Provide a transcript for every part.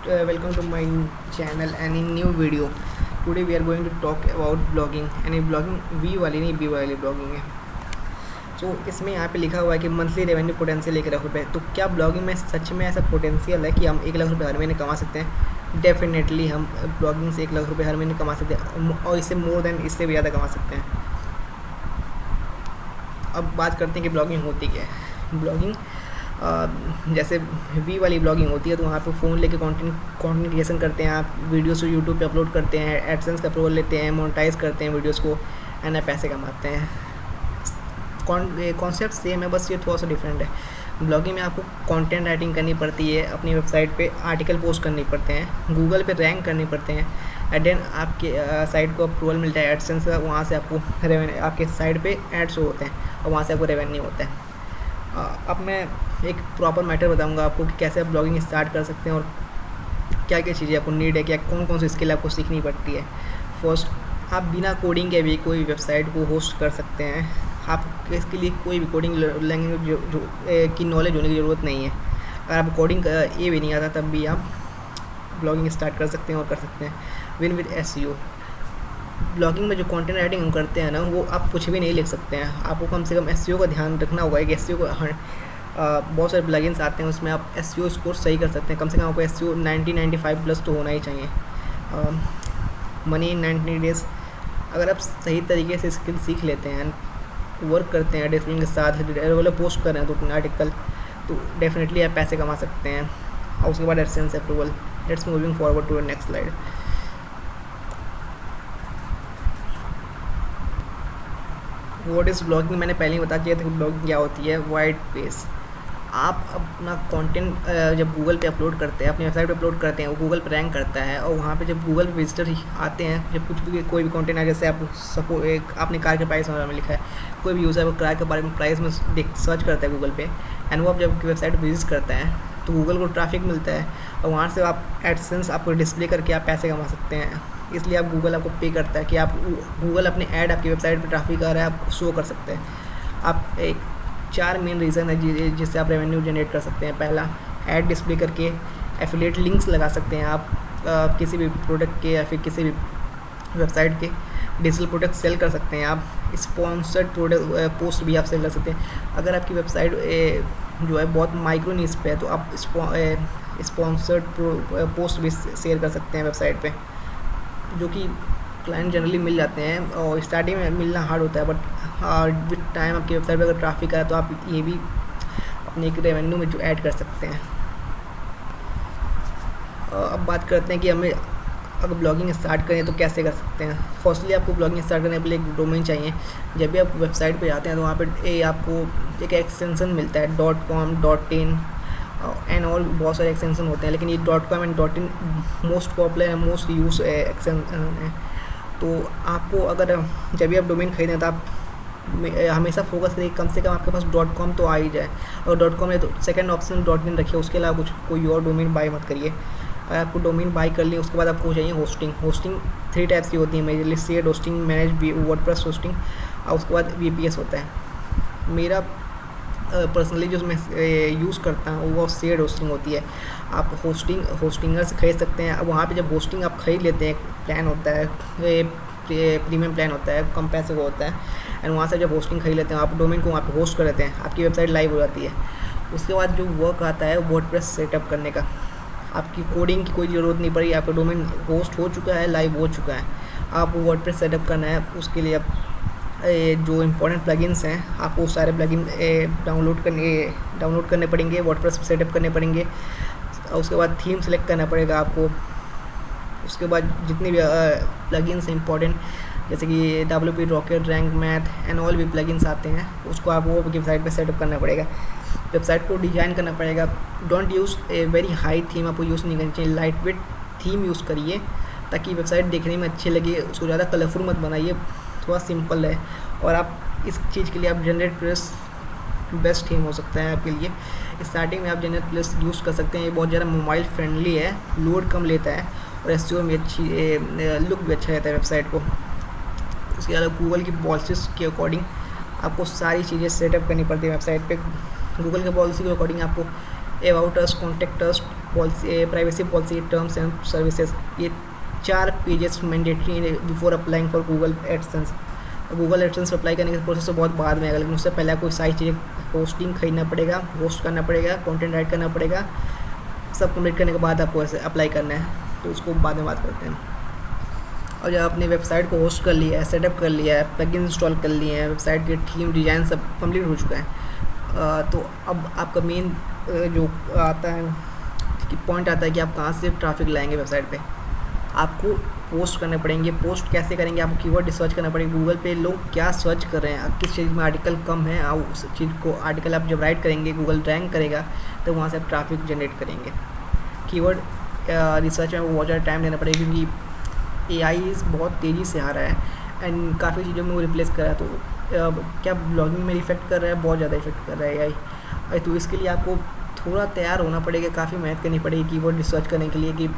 welcome to my channel and in new video. Today we are going to talk about blogging and blogging V वाली नहीं B वाली blogging है. इसमें यहाँ पे लिखा हुआ है कि मंथली रेवेन्यू पोटेंशियल 1 लाख रुपये. तो क्या ब्लॉगिंग में सच में ऐसा पोटेंशियल है कि हम 1 लाख रुपये हर महीने कमा सकते हैं? डेफिनेटली हम ब्लॉगिंग से 1 लाख रुपये हर महीने कमा सकते हैं और इससे मोर देन इससे भी ज़्यादा कमा सकते हैं. अब बात करते हैं कि ब्लॉगिंग होती क्या है. ब्लॉगिंग जैसे वी वाली ब्लॉगिंग होती है तो वहाँ पे फ़ोन लेके कंटेंट क्रिएशन करते हैं, आप वीडियोस को यूट्यूब पे अपलोड करते हैं, एडसेंस का अप्रूवल लेते हैं, मोनेटाइज करते हैं वीडियोस को एंड पैसे कमाते हैं. कॉन्सेप्ट सेम है, बस ये थोड़ा सा डिफरेंट है. ब्लॉगिंग में आपको कंटेंट राइटिंग करनी पड़ती है, अपनी वेबसाइट पे आर्टिकल पोस्ट करने पड़ते हैं, गूगल पे रैंक करने पड़ते हैं एंड देन आपके साइट को अप्रूवल मिलता है एडसेंस का, वहाँ से आपको रेवेन्यू आपके साइट पे एड्स होते हैं और वहाँ से आपको रेवेन्यू होता है. अब मैं एक प्रॉपर मैटर बताऊंगा आपको कि कैसे आप ब्लॉगिंग स्टार्ट कर सकते हैं और क्या क्या चीज़ें आपको नीड है, क्या कौन कौन सी स्किल आपको सीखनी पड़ती है. फर्स्ट, आप बिना कोडिंग के भी कोई वेबसाइट को होस्ट कर सकते हैं. आप इसके लिए कोई भी कोडिंग लैंग्वेज की नॉलेज होने की ज़रूरत नहीं है. अगर आप कोडिंग ये भी नहीं आता तब भी आप ब्लॉगिंग स्टार्ट कर सकते हैं और कर सकते हैं विद एसईओ. ब्लॉगिंग में जो कंटेंट राइटिंग हम करते हैं ना, वो आप कुछ भी नहीं लिख सकते हैं. आपको कम से कम एसईओ का ध्यान रखना होगा कि एसईओ को बहुत सारे प्लगइन्स आते हैं, उसमें आप एसईओ स्कोर सही कर सकते हैं. कम से कम आपको एसईओ 90-95 प्लस तो होना ही चाहिए. मनी इन 90 डेज़, अगर आप सही तरीके से स्किल सीख लेते हैं, वर्क करते हैं डिसिप्लिन के साथ, रेगुलर पोस्ट कर रहे हैं तो अपने आर्टिकल, तो डेफिनेटली आप पैसे कमा सकते हैं. और उसके बाद AdSense approval. Let's moving forward to next slide. What is blogging, मैंने पहले ही बता दिया था कि ब्लॉगिंग क्या होती है. वाइट पेज, आप अपना कंटेंट जब गूगल पे अपलोड करते हैं, अपनी वेबसाइट पे अपलोड करते हैं, वो गूगल पे रैंक करता है और वहाँ पे जब गूगल पे विजिटर आते हैं, जब कुछ भी कोई भी कंटेंट है, जैसे आप आपने कार के प्राइस में लिखा है, कोई भी यूज़र कार के बारे में प्राइस में सर्च करता है गूगल पे एंड वो आप जब वेबसाइट विजिट करता है तो गूगल को ट्रैफिक मिलता है और वहाँ से आप एडसेंस आपको डिस्प्ले करके आप पैसे कमा सकते हैं. इसलिए आप गूगल आपको पे करता है कि आप गूगल अपने ऐड आपकी वेबसाइट पे ट्रैफिक आ रहा है आप शो कर सकते हैं. आप एक 4 मेन रीज़न है जिससे आप रेवेन्यू जनरेट कर सकते हैं. पहला, ऐड डिस्प्ले करके एफिलिएट लिंक्स लगा सकते हैं आप किसी भी प्रोडक्ट के या फिर किसी भी वेबसाइट के डिजिटल प्रोडक्ट सेल कर सकते हैं. आप स्पॉन्सर्ड प्रोडक्ट पोस्ट भी आप सेल कर सकते हैं. अगर आपकी वेबसाइट जो है बहुत माइक्रो नीश पे है तो आप स्पॉन्सर्ड पोस्ट भी शेयर कर सकते हैं वेबसाइट पे, जो कि क्लाइंट जनरली मिल जाते हैं और स्टार्टिंग में मिलना हार्ड होता है, बट विद टाइम आपकी वेबसाइट पर अगर ट्रैफिक आए तो आप ये भी अपने एक रेवेन्यू में जो ऐड कर सकते हैं. अब बात करते हैं कि हमें अगर ब्लॉगिंग स्टार्ट करें तो कैसे कर सकते हैं. फर्स्टली आपको ब्लॉगिंग स्टार्ट करने के लिए एक डोमेन चाहिए. जब भी आप वेबसाइट पे जाते हैं तो वहाँ पे आपको एक एक्सटेंशन मिलता है .com, .in एंड ऑल, बहुत सारे एक्सटेंशन होते हैं, लेकिन ये .com and .in most popular है, मोस्ट यूज एक्सटेंशन है. तो आपको अगर जब भी आप डोमेन खरीदें तो आप हमेशा फोकस करिए कम से कम आपके पास .com तो आ ही जाए. और .com है तो सेकंड ऑप्शन .in रखिए, उसके अलावा कोई और डोमेन बाय मत करिए. अगर आपको डोमेन बाय कर लिया उसके बाद आपको चाहिए होस्टिंग. होस्टिंग 3 टाइप्स की होती है majorly: shared hosting, manage WordPress hosting और उसके बाद VPS होता है. मेरा पर्सनली जो मैं यूज़ करता हूँ वो शेयर्ड होस्टिंग होती है. आप होस्टिंगर से खरीद सकते हैं. अब वहाँ पे जब होस्टिंग आप खरीद लेते हैं, प्लान होता है, प्रीमियम प्लान होता है, कम पैसे का होता है एंड वहाँ से जब होस्टिंग खरीद लेते हैं आप डोमेन को वहाँ पे होस्ट कर लेते हैं, आपकी वेबसाइट लाइव हो जाती है. उसके बाद जो वर्क आता है वर्डप्रेस सेटअप करने का, आपकी कोडिंग की कोई ज़रूरत नहीं पड़ी, आपका डोमेन होस्ट हो चुका है, लाइव हो चुका है. आप वर्डप्रेस सेटअप करना है, उसके लिए आप जो इम्पोर्टेंट प्लगइन्स हैं आपको सारे प्लगइन डाउनलोड करने पड़ेंगे, वर्डप्रेस सेटअप करने पड़ेंगे. उसके बाद थीम सेलेक्ट करना पड़ेगा आपको. उसके बाद जितने भी प्लगइन्स हैं इंपॉर्टेंट, जैसे कि WP rocket, rank math and all भी प्लगइन्स आते हैं, उसको आप वो वेबसाइट पे सेटअप करना पड़ेगा. वेबसाइट को डिज़ाइन करना पड़ेगा. Don't use a very high theme, आपको यूज़ नहीं करनी चाहिए. लाइट वेट थीम यूज़ करिए ताकि वेबसाइट देखने में अच्छी लगे. उसको ज़्यादा कलरफुल मत बनाइए, थोड़ा सिंपल है. और आप इस चीज़ के लिए आप जनरेट+ बेस्ट थीम हो सकता है आपके लिए. स्टार्टिंग में आप जनरेट+ यूज़ कर सकते हैं. ये बहुत ज़्यादा मोबाइल फ्रेंडली है, लोड कम लेता है और एसईओ में अच्छी लुक भी अच्छा रहता है वेबसाइट को. उसके अलावा गूगल की पॉलिसीज़ के अकॉर्डिंग आपको सारी चीज़ें सेटअप करनी पड़ती है वेबसाइट पे. गूगल के पॉलिसी के अकॉर्डिंग आपको about us, contact us, policy, privacy policy, terms and services, ये 4 pages mandatory before applying for Google AdSense. Google AdSense apply करने का प्रोसेस तो बहुत बाद में आएगा, लेकिन उससे पहले आपको सारी चीज़ें होस्टिंग खरीदना पड़ेगा, होस्ट करना पड़ेगा, कंटेंट राइट करना पड़ेगा, सब कंप्लीट करने के बाद आपको ऐसे अप्लाई करना है, तो उसको बाद में बात करते हैं। और जब आपने वेबसाइट को होस्ट कर लिया है, सेटअप कर लिया है, प्लगइन इंस्टॉल कर लिए हैं, वेबसाइट के थीम डिज़ाइन सब कंप्लीट हो चुका है, तो अब आपका मेन जो आता है कि पॉइंट आता है कि आप कहाँ से ट्रैफिक लाएंगे वेबसाइट पे। आपको पोस्ट करने पड़ेंगे। पोस्ट कैसे करेंगे? आपको कीवर्ड रिसर्च करना पड़ेगा, गूगल पे लोग क्या सर्च कर रहे हैं, किस चीज़ में आर्टिकल कम है, और उस चीज़ को आर्टिकल आप जब राइट करेंगे गूगल रैंक करेगा, तो वहाँ से आप ट्रैफिक जनरेट करेंगे। कीवर्ड रिसर्च में बहुत ज़्यादा टाइम देना पड़ेगा, क्योंकि AI बहुत तेज़ी से आ रहा है एंड काफ़ी चीज़ों में वो रिप्लेस कर रहा है, तो क्या ब्लॉगिंग में इफेक्ट कर रहा है, बहुत ज़्यादा इफेक्ट कर रहा है AI। तो इसके लिए आपको थोड़ा तैयार होना पड़ेगा, काफ़ी मेहनत करनी पड़ेगी कीवर्ड रिसर्च करने के लिए। कि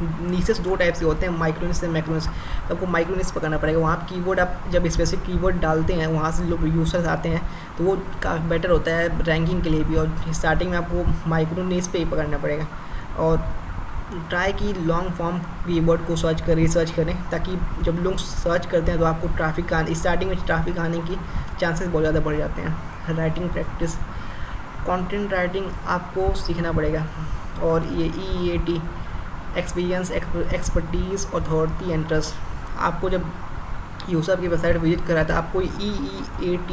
नीसेस 2 टाइप से होते हैं, माइक्रोनिस और मैक्रोनिस। तो आपको माइक्रोनिस पकड़ना पड़ेगा। वहाँ कीवर्ड आप जब स्पेसिफिक कीवर्ड डालते हैं, वहाँ से लोग यूजर्स आते हैं, तो वो काफ़ी बेटर होता है रैंकिंग के लिए भी। और स्टार्टिंग में आपको माइक्रोनिस पे ही पकड़ना पड़ेगा, और ट्राई की लॉन्ग फॉर्म कीवर्ड को रिसर्च करें, ताकि जब लोग सर्च करते हैं तो आपको ट्रैफिक स्टार्टिंग में ट्रैफिक आने की चांसेस बहुत ज़्यादा बढ़ जाते हैं। राइटिंग प्रैक्टिस, कंटेंट राइटिंग आपको सीखना पड़ेगा, और ये EEAT experience, expertise, authority and trust. आपको जब यूज़र की वेबसाइट विजिट करा था, आपको EEAT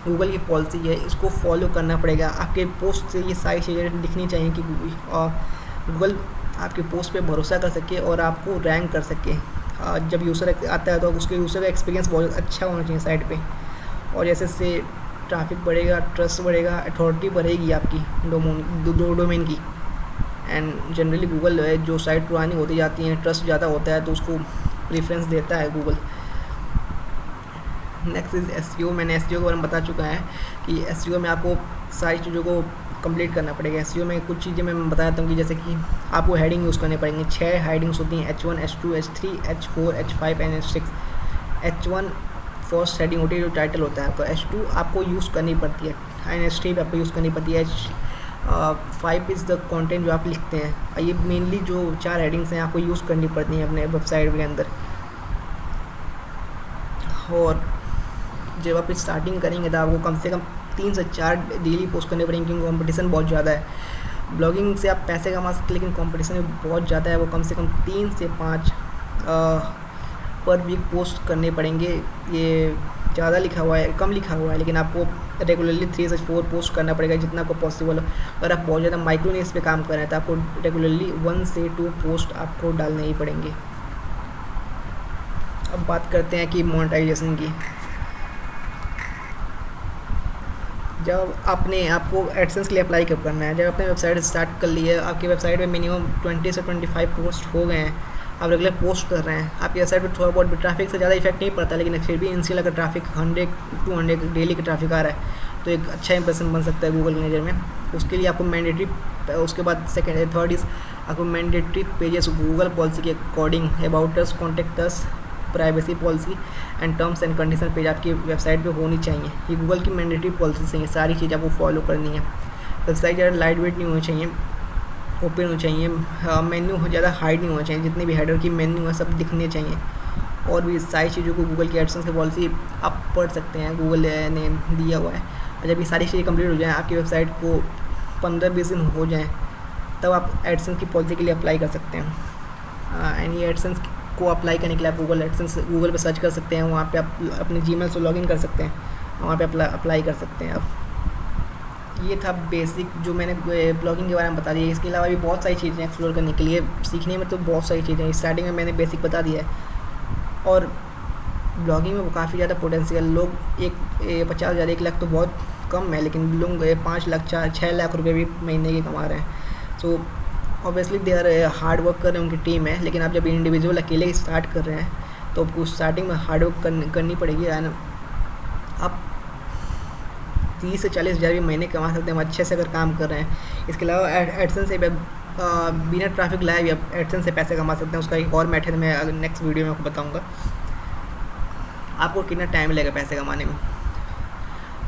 गूगल की पॉलिसी है, इसको फॉलो करना पड़ेगा। आपके पोस्ट से ये सारी चीज़ें दिखनी चाहिए कि गूगल आपके पोस्ट पे भरोसा कर सके और आपको रैंक कर सके। जब यूज़र आता है तो उसके यूज़र का एक्सपीरियंस बहुत अच्छा होना चाहिए साइट पे, और जैसे से ट्रैफिक बढ़ेगा, ट्रस्ट बढ़ेगा, अथॉरिटी बढ़ेगी आपकी डोमेन की। एंड जनरली गूगल है, जो साइट पुरानी होती जाती हैं, ट्रस्ट ज़्यादा होता है, तो उसको प्रेफरेंस देता है गूगल। Next is SEO। मैंने SEO के बारे में बता चुका है कि SEO में आपको सारी चीज़ों को कंप्लीट करना पड़ेगा। SEO में कुछ चीज़ें मैं बताता हूँ कि जैसे कि आपको हेडिंग यूज़ करने पड़ेंगे। 6 हेडिंग्स होती हैं, H1, H2, H3, H4, H5 and H6। H1 first heading होती है, जो टाइटल होता है आपका। H2 आपको यूज़ करनी पड़ती है, एंड H3 भी आपको यूज़ करनी पड़ती है। H5 इज़ द कंटेंट जो आप लिखते हैं। ये मेनली जो 4 हेडिंग्स हैं आपको यूज़ करनी पड़ती हैं अपने वेबसाइट के अंदर। और जब आप स्टार्टिंग करेंगे तो आपको कम से कम 3 से 4 डेली पोस्ट करने पड़ेंगे, क्योंकि कंपटीशन बहुत ज़्यादा है। ब्लॉगिंग से आप पैसे कमा सकते हैं, लेकिन कंपटीशन बहुत ज़्यादा है, वो कम से कम 3 से 5 पर वीक पोस्ट करने पड़ेंगे। ये ज़्यादा लिखा हुआ है, कम लिखा हुआ है, लेकिन आपको रेगुलरली 3 से 4 पोस्ट करना पड़ेगा, जितना आपको पॉसिबल हो। अगर आप बहुत ज़्यादा माइक्रो नीश पे काम कर रहे हैं तो आपको रेगुलरली 1 से 2 पोस्ट आपको डालने ही पड़ेंगे। अब बात करते हैं कि मोनेटाइजेशन की। जब आपको एडसेंस के लिए अप्लाई कब करना है? जब आपने वेबसाइट स्टार्ट कर ली है, आपकी वेबसाइट में मिनिमम 20 से 25 पोस्ट हो गए हैं, आप रेगुलर पोस्ट कर रहे हैं, आपकी वेबसाइट पर थोड़ा बहुत ट्रैफिक से ज़्यादा इफेक्ट नहीं पड़ता, लेकिन फिर भी इनिशियल अगर ट्रैफिक 100-200 डेली का ट्रैफिक आ रहा है, तो एक अच्छा इंप्रेशन बन सकता है गूगल की नज़र में। उसके लिए आपको मैंडेटरी, उसके बाद सेकेंड थर्ड इज़ आपको मैंडेटरी पेजेस गूगल पॉलिसी के according, about us, contact us, privacy policy and terms and condition page आपकी वेबसाइट पे होनी चाहिए। ये गूगल की मैंडेटरी पॉलिसी है, सारी चीज़ आपको फॉलो करनी है। वेबसाइट ज़्यादा लाइट वेट नहीं होनी चाहिए, ओपन होनी चाहिए, मेन्यू ज़्यादा हाइड नहीं होना चाहिए, जितने भी हेडर की मेन्यू है सब दिखने चाहिए। और भी सारी चीज़ों को गूगल की एडसेंस की पॉलिसी आप पढ़ सकते हैं, गूगल ने दिया हुआ है। और जब ये सारी चीज़ें कंप्लीट हो जाएँ, आपकी वेबसाइट को 15-20 दिन हो जाएँ, तब आप एडसेंस की पॉलिसी के लिए अप्लाई कर सकते हैं। एंड ये एडसेंस को अप्लाई करने के लिए आप गूगल पे सर्च कर सकते हैं, वहाँ पे आप अपने जीमेल से लॉगिन कर सकते हैं, वहाँ पे अप्लाई कर सकते हैं आप। ये था बेसिक जो मैंने ब्लॉगिंग के बारे में बता दिया। इसके अलावा भी बहुत सारी चीज़ें एक्सप्लोर करने के लिए, सीखने में तो बहुत सारी चीज़ें स्टार्टिंग में मैंने बेसिक बता दिया है। और ब्लॉगिंग में काफ़ी ज़्यादा पोटेंशियल, लोग 50,000 1 लाख तो बहुत कम है, लेकिन लोग 5 लाख 6 लाख रुपये भी महीने के कमा रहे हैं। So obviously they are hard work कर रहे हैं, उनकी टीम है। लेकिन आप जब इंडिविजुअल अकेले स्टार्ट कर रहे हैं तो आपको स्टार्टिंग में हार्ड वर्क करनी पड़ेगी। एंड आप 30 से 40 हज़ार भी महीने कमा सकते हैं अच्छे से अगर काम कर रहे हैं। इसके अलावा एडसेंस से बिना ट्रैफिक लाए भी आप एडसेंस से पैसे कमा सकते हैं। उसका एक और मेथड मैं नेक्स्ट वीडियो में आपको बताऊँगा। आपको कितना टाइम लगेगा पैसे कमाने में?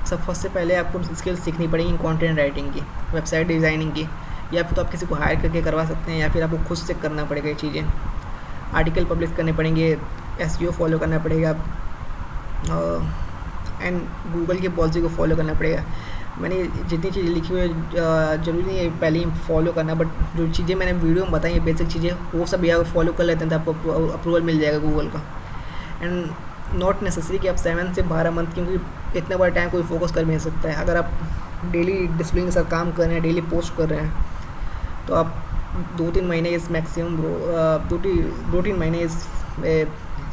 सबसे पहले आपको स्किल्स सीखनी पड़ेगी कंटेंट राइटिंग की, वेबसाइट डिज़ाइनिंग की, या फिर तो आप किसी को हायर करके करवा सकते हैं, या फिर आपको खुद से करना पड़ेगा ये चीज़ें। आर्टिकल पब्लिश करने पड़ेंगे, SEO फॉलो करना पड़ेगा, एंड गूगल की पॉलिसी को फॉलो करना पड़ेगा। मैंने जितनी चीज़ें लिखी हुई है ज़रूरी नहीं है पहले ही फॉलो करना, बट जो चीज़ें मैंने वीडियो में बताई हैं बेसिक चीज़ें, वो सब अगर फॉलो कर लेते हैं तो आपको अप्रूवल मिल जाएगा गूगल का। एंड नॉट नेसेसरी कि आप 7 से 12 मंथ, क्योंकि इतना बड़ा टाइम कोई फोकस कर भी नहीं सकता है। अगर आप डेली डिसिप्लिन के साथ काम कर रहे हैं, डेली पोस्ट कर रहे हैं, तो आप 2-3 महीने इज़ मैक्सिमम, 2-3 महीने is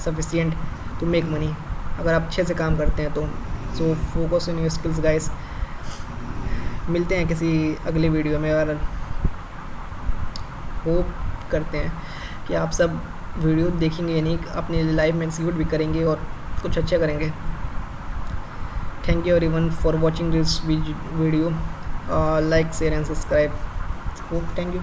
sufficient to make money, अगर आप अच्छे से काम करते हैं तो। So focus on your skills guys. मिलते हैं किसी अगले वीडियो में, और होप करते हैं कि आप सब वीडियो देखेंगे, यानी अपनी लाइफ में एक्सिक्यूट भी करेंगे और कुछ अच्छा करेंगे। Thank you everyone for watching this video. Like, share and subscribe. Hope, thank you.